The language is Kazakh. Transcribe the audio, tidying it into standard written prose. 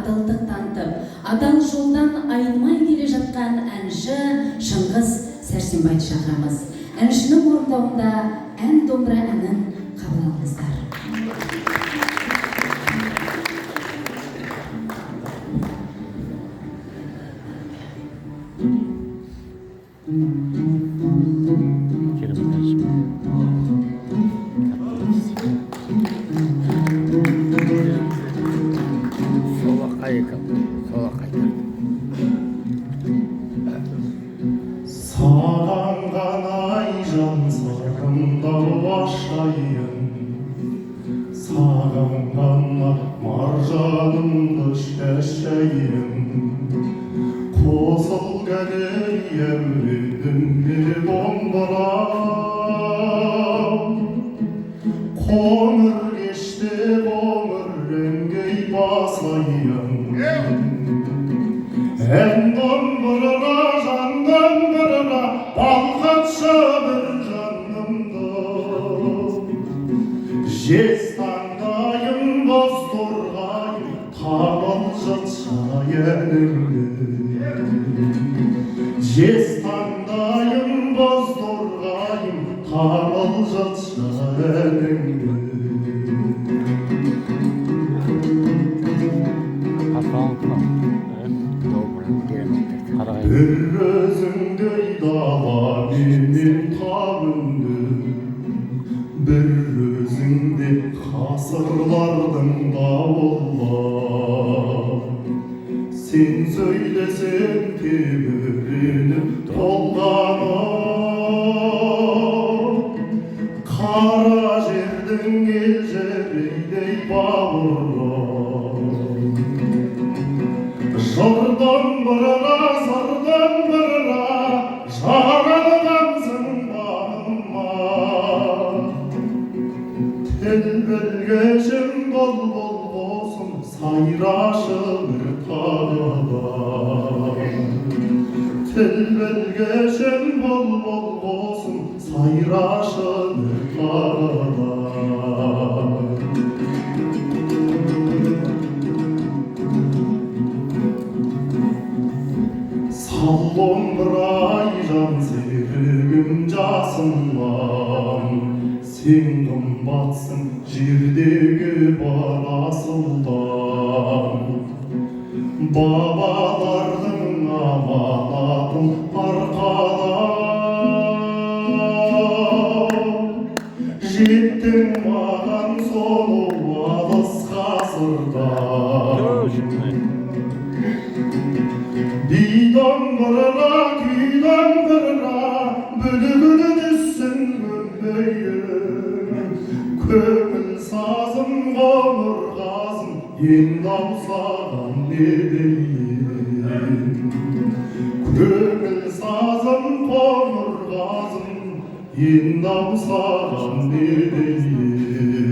адалдық танытып, адал жолдан айнымай келе жатқан әнші Шыңғыс Сәрсенбайды шақырамыз. Әншінің орындауында ән домбыра әнін қабыл алыңыздар. Сағанған айжан сағындау ашайын, сағанған маржанымды шәшәйін. Қосыл кәдей әуедімде домбырам, қоңыр кеште қоңыр әнге басайын. Ән домбырына жандан біріна балқатшы бір жанымды. Жез таңдайым боз торғайым табылжытшы әнімді. Жез таңдайым боз торғайым табылжытшы әнімді. Bir özündey dağla benim tabımdı, bir özünde kasırlardın davullar. Sen söylesen tebirinip tollanıp, kara жердің елжереydey bağırlar. Жырдан біріна, сырдан біріна, жаралғансың бағыма. Тіл білгешім бол-бол болсын, сайрашы бір тағыда. Тіл білгешім бол-бол болсын, сайрашы бір тағыда. Домбыра айжан серігім жасымнан, сен қымбатсың жердегі бар асылдан. Бабалардың аманатын арқалап, жеттің маған соны алыс ғасырдан. Bidon bırına, güydon bırına, bülü-bülü düşsün gülmeyim. Kömül sazım, qomur qazım, енді аусаған недейім. Kömül sazım, qomur qazım, енді аусаған недейім.